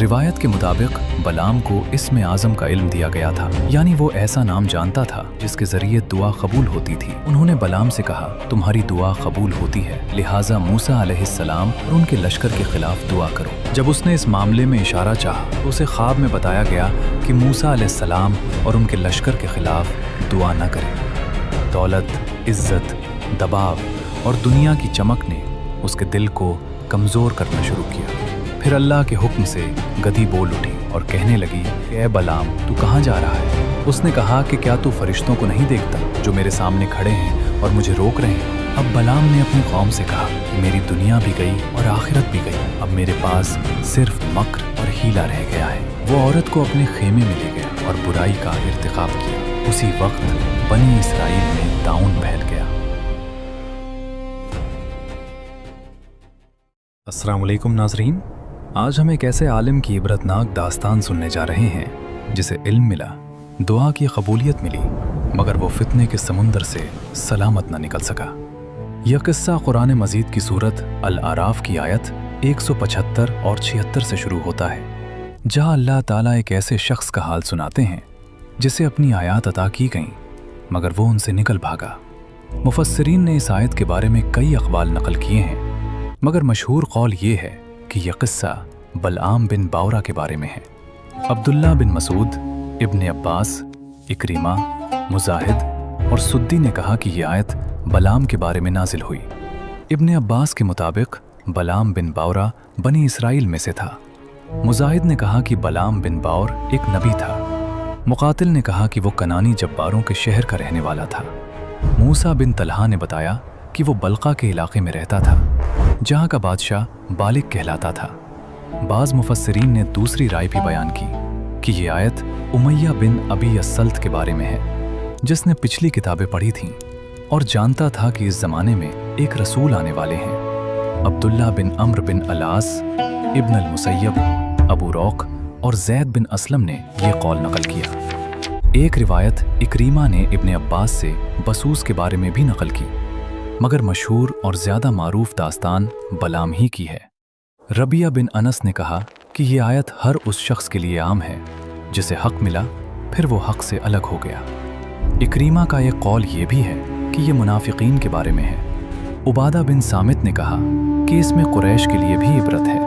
रिवायत के मुताबिक बलाम को इस्म आज़म का इल्म दिया गया था, यानी वो ऐसा नाम जानता था जिसके जरिए दुआ कबूल होती थी। उन्होंने बलाम से कहा, तुम्हारी दुआ कबूल होती है, लिहाजा मूसा अलैहिस्सलाम और उनके लश्कर के खिलाफ दुआ करो। जब उसने इस मामले में इशारा चाहा तो उसे ख्वाब में बताया गया कि मूसा अलैहिस्सलाम और उनके लश्कर के खिलाफ दुआ न करें। दौलत, इज्जत, दबाव और दुनिया की चमक ने उसके दिल को कमज़ोर करना शुरू किया। फिर अल्लाह के हुक्म से गधी बोल उठी और कहने लगी, ए बलाम, तू कहाँ जा रहा है? उसने कहा कि क्या तू फरिश्तों को नहीं देखता जो मेरे सामने खड़े हैं और मुझे रोक रहे हैं? अब बलाम ने अपनी कौम से कहा कि मेरी दुनिया भी गई और आखिरत भी गई, अब मेरे पास सिर्फ मक्र और हीला रह गया है। वो औरत को अपने खेमे में ले गया और बुराई का इर्तिकाब किया। उसी वक्त बनी इसराइल में ताउन फैल गया। अस्सलाम वालेकुम नाज़रीन, आज हम एक ऐसे आलिम की इबरतनाक दास्तान सुनने जा रहे हैं जिसे इल्म मिला, दुआ की कबूलियत मिली, मगर वो फितने के समुंदर से सलामत न निकल सका। यह किस्सा कुरान मजीद की सूरत अल-आराफ की आयत 175 और 76 से शुरू होता है, जहाँ अल्लाह ताला एक ऐसे शख्स का हाल सुनाते हैं जिसे अपनी आयत अता की गईं, मगर वो उनसे निकल भागा। मुफस्सिरीन ने इस आयत के बारे में कई अक़वाल नकल किए हैं, मगर मशहूर कौल ये है कि यह किस्सा बलआम बिन बावरा के बारे में है। अब्दुल्ला बिन मसूद, इब्न अब्बास, इकरीमा, मुजाहिद और सुद्दी ने कहा कि यह आयत बलाम के बारे में नाजिल हुई। इब्न अब्बास के मुताबिक बलाम बिन बावरा बनी इसराइल में से था। मुजाहिद ने कहा कि बलाम बिन बावर एक नबी था। मुकातिल ने कहा कि वो कनानी जब्बारों के शहर का रहने वाला था। मूसा बिन तलहा ने बताया कि वो बल्का के इलाके में रहता था, जहाँ का बादशाह बालिक कहलाता था। बाज़ मुफस्सिरीन ने दूसरी राय भी बयान की कि ये आयत उमैया बिन अबी अस्सल्त के बारे में है, जिसने पिछली किताबें पढ़ी थीं और जानता था कि इस ज़माने में एक रसूल आने वाले हैं। अब्दुल्ला बिन अम्र बिन अलास, इब्न अल-मुसय्यब, अबू रौक और ज़ैद बिन असलम ने यह कौल नकल किया। एक रिवायत इकरीमा ने इब्न अब्बास से बसूस के बारे में भी नकल की, मगर मशहूर और ज़्यादा मारूफ दास्तान बलाम ही की है। रबिया बिन अनस ने कहा कि ये आयत हर उस शख्स के लिए आम है जिसे हक मिला फिर वो हक से अलग हो गया। इकरीमा का एक कौल ये भी है कि ये मुनाफिकीन के बारे में है। उबादा बिन सामित ने कहा कि इसमें कुरैश के लिए भी इबरत है,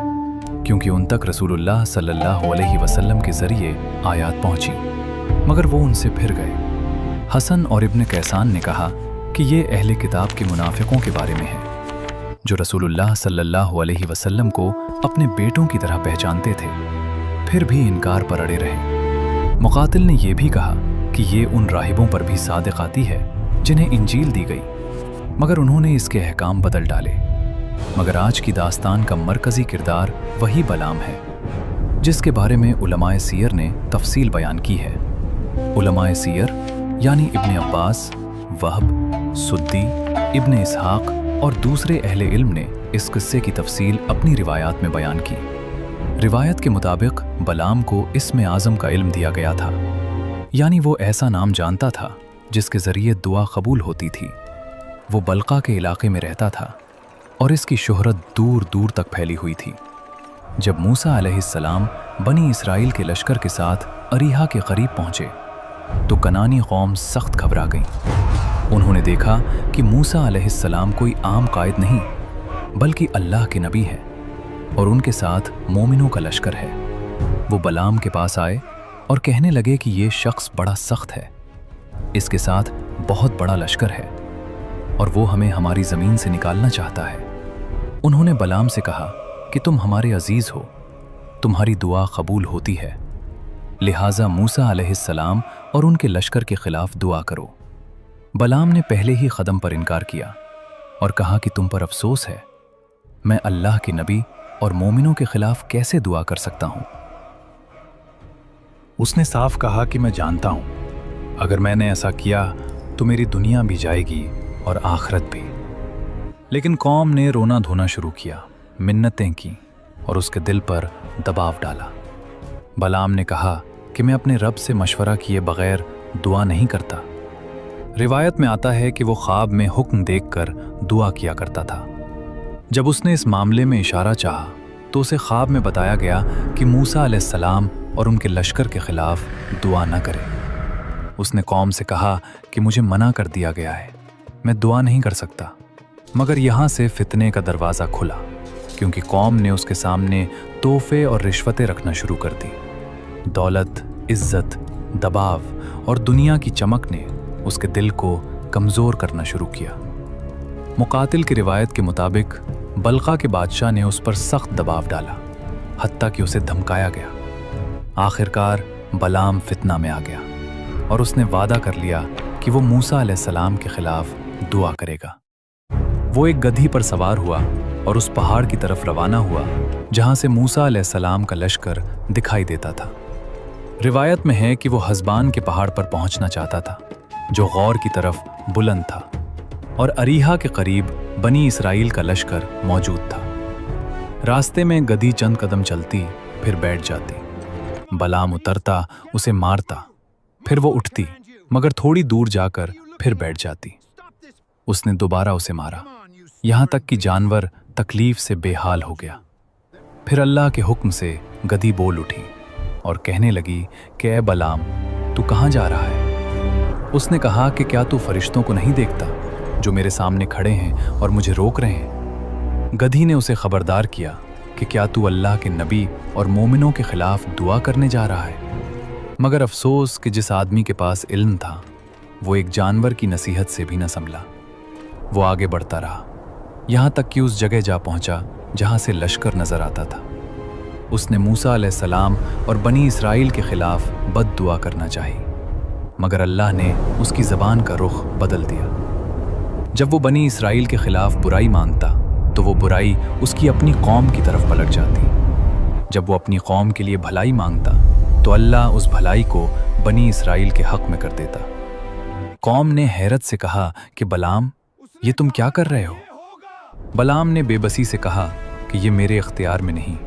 क्योंकि उन तक रसूलुल्लाह सल्लल्लाहु अलैहि वसल्लम के ज़रिए आयत पहुँची, मगर वो उनसे फिर गए। हसन और इब्न कैसान ने कहा कि ये अहले किताब के मुनाफिकों के बारे में है, जो रसूलुल्लाह सल्लल्लाहु अलैहि वसल्लम को अपने बेटों की तरह पहचानते थे, फिर भी इनकार पर अड़े रहे। मुकातिल ने यह भी कहा कि ये उन राहिबों पर भी सादिक आती है जिन्हें इंजील दी गई, मगर उन्होंने इसके अहकाम बदल डाले। मगर आज की दास्तान का मरकज़ी किरदार वही बलाम है, जिसके बारे में उलमाए सीयर ने तफसील बयान की है। उलमाए सीयर यानी इब्न अब्बास, वहब, सुद्दी, इब्न इसहाक और दूसरे अहले इल्म ने इस किस्से की तफसील अपनी रिवायात में बयान की। रिवायत के मुताबिक बलाम को इस्म आज़म का इल्म दिया गया था, यानी वो ऐसा नाम जानता था जिसके ज़रिए दुआ कबूल होती थी। वो बल्का के इलाके में रहता था और इसकी शोहरत दूर दूर तक फैली हुई थी। जब मूसा अलैहिस्सलाम बनी इसराइल के लश्कर के साथ अरीहा के करीब पहुँचे तो कनानी कौम सख्त घबरा गई। उन्होंने देखा कि मूसा अलैहिस्सलाम कोई आम कायद नहीं, बल्कि अल्लाह के नबी है और उनके साथ मोमिनों का लश्कर है। वो बलाम के पास आए और कहने लगे कि ये शख्स बड़ा सख्त है, इसके साथ बहुत बड़ा लश्कर है और वो हमें हमारी ज़मीन से निकालना चाहता है। उन्होंने बलाम से कहा कि तुम हमारे अजीज़ हो, तुम्हारी दुआ कबूल होती है, लिहाजा मूसा अलैहिस्सलाम और उनके लश्कर के खिलाफ दुआ करो। बलाम ने पहले ही कदम पर इनकार किया और कहा कि तुम पर अफसोस है, मैं अल्लाह के नबी और मोमिनों के खिलाफ कैसे दुआ कर सकता हूं। उसने साफ कहा कि मैं जानता हूं, अगर मैंने ऐसा किया तो मेरी दुनिया भी जाएगी और आखिरत भी। लेकिन कौम ने रोना धोना शुरू किया, मिन्नतें की और उसके दिल पर दबाव डाला। बलाम ने कहा कि मैं अपने रब से मशवरा किए बगैर दुआ नहीं करता। रिवायत में आता है कि वो ख्वाब में हुक्म देखकर दुआ किया करता था। जब उसने इस मामले में इशारा चाहा तो उसे ख्वाब में बताया गया कि मूसा अलैहिस्सलाम और उनके लश्कर के खिलाफ दुआ न करे। उसने कौम से कहा कि मुझे मना कर दिया गया है, मैं दुआ नहीं कर सकता। मगर यहाँ से फितने का दरवाज़ा खुला, क्योंकि कौम ने उसके सामने तोहफे और रिश्वतें रखना शुरू कर दी। दौलत, इज्जत, दबाव और दुनिया की चमक ने उसके दिल को कमज़ोर करना शुरू किया। मुकातिल की रिवायत के मुताबिक बल्का के बादशाह ने उस पर सख्त दबाव डाला, हत्ता कि उसे धमकाया गया। आखिरकार बलाम फितना में आ गया और उसने वादा कर लिया कि वो मूसा अलैहिस्सलाम के खिलाफ दुआ करेगा। वो एक गधी पर सवार हुआ और उस पहाड़ की तरफ रवाना हुआ जहां से मूसा अलैहिस्सलाम का लश्कर दिखाई देता था। रिवायत में है कि वो हज़बान के पहाड़ पर पहुंचना चाहता था, जो गौर की तरफ बुलंद था, और अरीहा के करीब बनी इसराइल का लश्कर मौजूद था। रास्ते में गधी चंद कदम चलती, फिर बैठ जाती। बलाम उतरता, उसे मारता, फिर वो उठती, मगर थोड़ी दूर जाकर फिर बैठ जाती। उसने दोबारा उसे मारा, यहाँ तक कि जानवर तकलीफ से बेहाल हो गया। फिर अल्लाह के हुक्म से गधी बोल उठी और कहने लगी कि ऐ बलाम, तू कहाँ जा रहा है? उसने कहा कि क्या तू फरिश्तों को नहीं देखता जो मेरे सामने खड़े हैं और मुझे रोक रहे हैं? गधी ने उसे खबरदार किया कि क्या तू अल्लाह के नबी और मोमिनों के खिलाफ दुआ करने जा रहा है? मगर अफसोस कि जिस आदमी के पास इल्म था, वो एक जानवर की नसीहत से भी न संभला। वो आगे बढ़ता रहा, यहाँ तक कि उस जगह जा पहुँचा जहाँ से लश्कर नजर आता था। उसने मूसा अलैहिस्सलाम और बनी इसराइल के खिलाफ बद दुआ करना चाही, मगर अल्लाह ने उसकी ज़बान का रुख बदल दिया। जब वो बनी इसराइल के खिलाफ बुराई मांगता तो वो बुराई उसकी अपनी कौम की तरफ पलट जाती। जब वो अपनी कौम के लिए भलाई मांगता तो अल्लाह उस भलाई को बनी इसराइल के हक में कर देता। कौम ने हैरत से कहा कि बलाम, ये तुम क्या कर रहे हो? बलाम ने बेबसी से कहा कि ये मेरे इख्तियार में नहीं,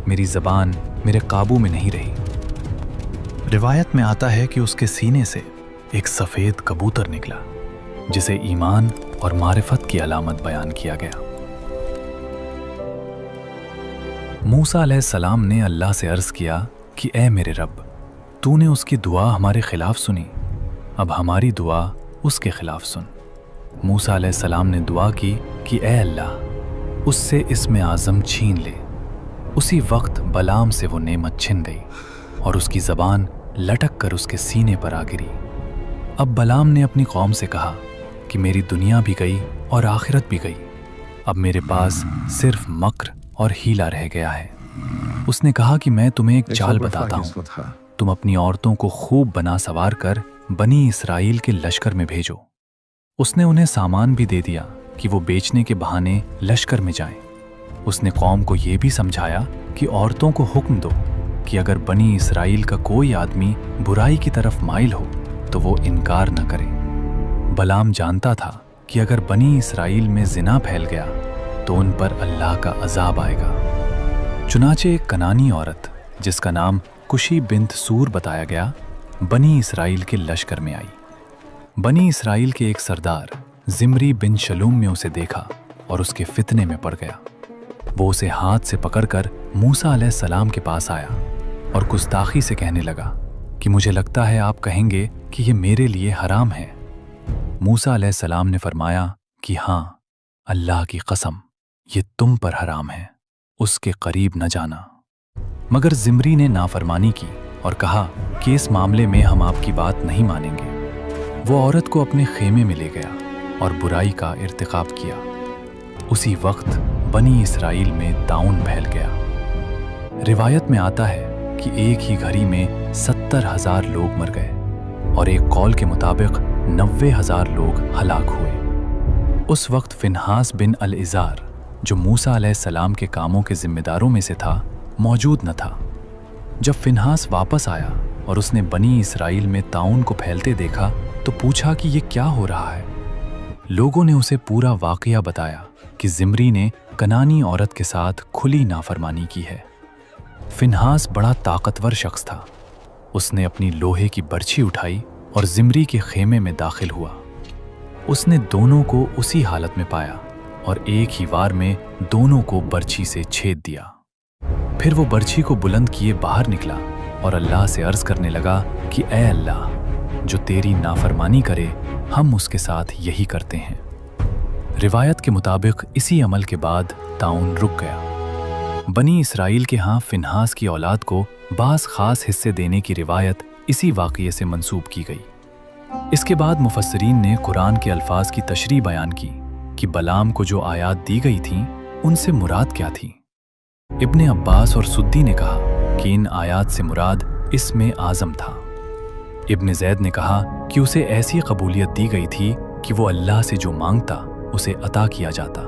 मेरी ज़बान मेरे काबू में नहीं रही। रिवायत में आता है कि उसके सीने से एक सफ़ेद कबूतर निकला, जिसे ईमान और मारिफत की अलामत बयान किया गया। मूसा अलैहिस्सलाम ने अल्लाह से अर्ज़ किया कि ऐ मेरे रब, तूने उसकी दुआ हमारे खिलाफ सुनी, अब हमारी दुआ उसके खिलाफ सुन। मूसा अलैहिस्सलाम ने दुआ की कि ऐ अल्लाह, उससे इस्म आज़म छीन ले। उसी वक्त बलाम से वो नेमत छिन गई और उसकी ज़बान लटक कर उसके सीने पर आ गिरी। अब बलाम ने अपनी कौम से कहा कि मेरी दुनिया भी गई और आखिरत भी गई, अब मेरे पास सिर्फ मक्र और हीला रह गया है। उसने कहा कि मैं तुम्हें एक चाल बताता हूँ, तुम अपनी औरतों को खूब बना सवार कर बनी इसराइल के लश्कर में भेजो। उसने उन्हें सामान भी दे दिया कि वो बेचने के बहाने लश्कर में जाएं। उसने कौम को ये भी समझाया कि औरतों को हुक्म दो कि अगर बनी इसराइल का कोई आदमी बुराई की तरफ माइल हो तो वो इनकार न करे। बलाम जानता था कि अगर बनी इसराइल में जिना फैल गया तो उन पर अल्लाह का अजाब आएगा। चुनाचे एक कनानी औरत जिसका नाम कुशी बिन्त सूर बताया गया, बनी इसराइल के लश्कर में आई। बनी इसराइल के एक सरदार जिमरी बिन शलूम ने उसे देखा और उसके फितने में पड़ गया। वो उसे हाथ से पकड़कर मूसा अलैहिस्सलाम के पास आया और गुस्ताखी से कहने लगा कि मुझे लगता है आप कहेंगे कि ये मेरे लिए हराम है। मूसा अलैहिस्सलाम ने फरमाया कि हाँ, अल्लाह की कसम, ये तुम पर हराम है, उसके करीब न जाना। मगर जिमरी ने नाफरमानी की और कहा कि इस मामले में हम आपकी बात नहीं मानेंगे। वो औरत को अपने खेमे में ले गया और बुराई का इर्तिकाब किया। उसी वक्त बनी इसराइल में ताउन फैल गया। रिवायत में आता है कि एक ही घड़ी में 70,000 लोग मर गए और एक कौल के मुताबिक 90,000 लोग हलाक हुए। उस वक्त फिनहास बिन अल इज़ार, जो मूसा अलैहिस्सलाम के कामों के जिम्मेदारों में से था, मौजूद न था। जब फिनहास वापस आया और उसने बनी इसराइल में ताउन को फैलते देखा तो पूछा कि ये क्या हो रहा है। लोगों ने उसे पूरा वाकया बताया कि जिमरी ने कनानी औरत के साथ खुली नाफरमानी की है। फिनहास बड़ा ताकतवर शख्स था। उसने अपनी लोहे की बर्छी उठाई और जिमरी के खेमे में दाखिल हुआ। उसने दोनों को उसी हालत में पाया और एक ही वार में दोनों को बर्छी से छेद दिया। फिर वो बर्छी को बुलंद किए बाहर निकला और अल्लाह से अर्ज करने लगा कि ऐ अल्लाह, जो तेरी नाफरमानी करे हम उसके साथ यही करते हैं। रिवायत के मुताबिक इसी अमल के बाद ताउन रुक गया। बनी इसराइल के यहाँ फिनहास की औलाद को बास खास हिस्से देने की रिवायत इसी वाक़ये से मंसूब की गई। इसके बाद मुफस्सिरीन ने कुरान के अल्फाज की तशरीह बयान की कि बलाम को जो आयात दी गई थीं उनसे मुराद क्या थी। इब्ने अब्बास और सुद्दी ने कहा कि इन आयात से मुराद इसमें आज़म था। इब्ने ज़ैद ने कहा कि उसे ऐसी कबूलियत दी गई थी कि वो अल्लाह से जो मांगता उसे अता किया जाता।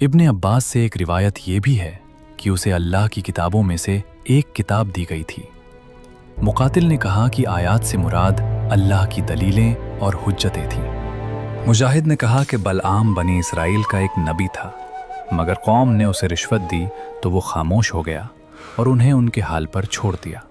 इब्ने अब्बास से एक रिवायत ये भी है कि उसे अल्लाह की किताबों में से एक किताब दी गई थी। मुकातिल ने कहा कि आयात से मुराद अल्लाह की दलीलें और हुज्जतें थीं। मुजाहिद ने कहा कि बलआम बनी इसराइल का एक नबी था, मगर कौम ने उसे रिश्वत दी तो वो खामोश हो गया और उन्हें उनके हाल पर छोड़ दिया।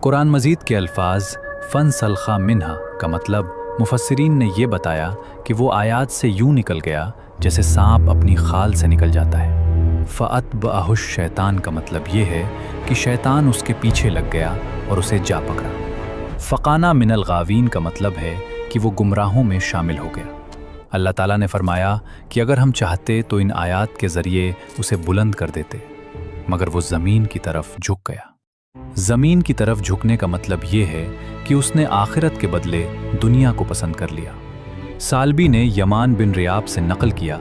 कुरान मजीद के अल्फाज फन सलखा मिन्हा का मतलब मुफस्सिरीन ने यह बताया कि वो आयात से यूं निकल गया जैसे सांप अपनी खाल से निकल जाता है। फ़अतबअहुश शैतान का मतलब ये है कि शैतान उसके पीछे लग गया और उसे जा पकड़ा। फ़काना मिनल गावीन का मतलब है कि वो गुमराहों में शामिल हो गया। अल्लाह ताला ने फरमाया कि अगर हम चाहते तो इन आयात के ज़रिए उसे बुलंद कर देते, मगर वो ज़मीन की तरफ झुक गया। ज़मीन की तरफ झुकने का मतलब ये है कि उसने आखिरत के बदले दुनिया को पसंद कर लिया। सालबी ने यमान बिन रियाब से नकल किया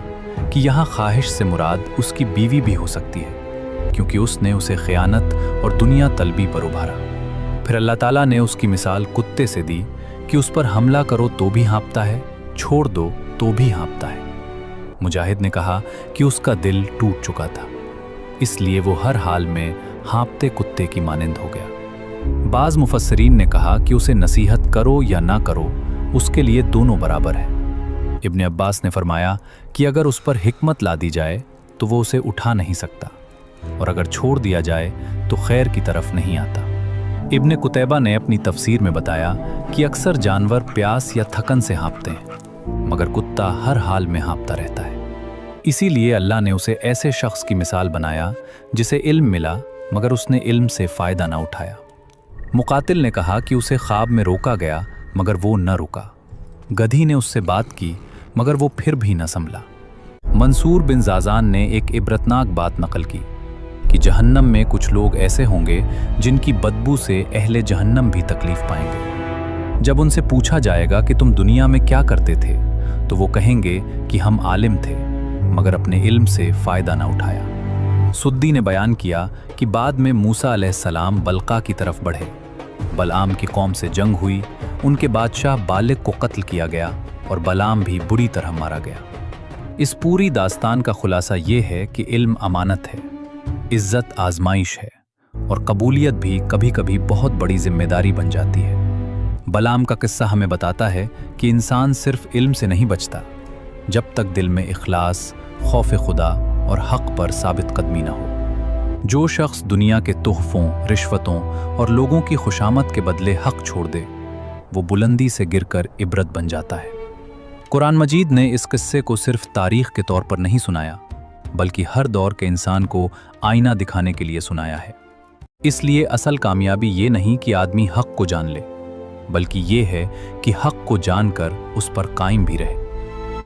कि यहाँ ख्वाहिश से मुराद उसकी बीवी भी हो सकती है, क्योंकि उसने उसे ख़यानत और दुनिया तलबी पर उभारा। फिर अल्लाह ताला ने उसकी मिसाल कुत्ते से दी कि उस पर हमला करो तो भी हाँफता है, छोड़ दो तो भी हाँफता है। मुजाहिद ने कहा कि उसका दिल टूट चुका था, इसलिए वो हर हाल में हाँफते कुत्ते की मानिंद हो गया। बाज़ मुफस्सिरीन ने कहा कि उसे नसीहत करो या ना करो, उसके लिए दोनों बराबर है। इब्ने अब्बास ने फरमाया कि अगर उस पर हिकमत ला दी जाए तो वो उसे उठा नहीं सकता, और अगर छोड़ दिया जाए तो खैर की तरफ नहीं आता। इब्ने कुतैबा ने अपनी तफसीर में बताया कि अक्सर जानवर प्यास या थकन से हाँफते हैं, मगर कुत्ता हर हाल में हाँफता रहता है। इसीलिए अल्लाह ने उसे ऐसे शख्स की मिसाल बनाया जिसे इल्म मिला मगर उसने इल्म से फ़ायदा ना उठाया। मुकातिल ने कहा कि उसे ख्वाब में रोका गया मगर वो न रुका। गधी ने उससे बात की मगर वो फिर भी न संभला। मंसूर बिन ज़ाज़ान ने एक इबरतनाक बात नकल की कि जहन्नम में कुछ लोग ऐसे होंगे जिनकी बदबू से अहले जहन्नम भी तकलीफ पाएंगे। जब उनसे पूछा जाएगा कि तुम दुनिया में क्या करते थे, तो वो कहेंगे कि हम आलिम थे मगर अपने इल्म से फ़ायदा ना उठाया। सुद्दी ने बयान किया कि बाद में मूसा अलैहिस्सलाम बलका की तरफ बढ़े। बलआम की कौम से जंग हुई, उनके बादशाह बालिक को कत्ल किया गया और बलाम भी बुरी तरह मारा गया। इस पूरी दास्तान का खुलासा ये है कि इल्म अमानत है, इज्जत आजमाइश है, और कबूलियत भी कभी कभी बहुत बड़ी जिम्मेदारी बन जाती है। बलाम का किस्सा हमें बताता है कि इंसान सिर्फ इल्म से नहीं बचता जब तक दिल में इखलास, खौफ खुदा और हक पर साबित कदमी ना हो। जो शख्स दुनिया के तोहफों, रिश्वतों और लोगों की खुशामद के बदले हक छोड़ दे, वो बुलंदी से गिरकर इबरत बन जाता है। कुरान मजीद ने इस किस्से को सिर्फ तारीख के तौर पर नहीं सुनाया, बल्कि हर दौर के इंसान को आईना दिखाने के लिए सुनाया है। इसलिए असल कामयाबी ये नहीं कि आदमी हक को जान ले, बल्कि ये है कि हक को जानकर उस पर कायम भी रहे।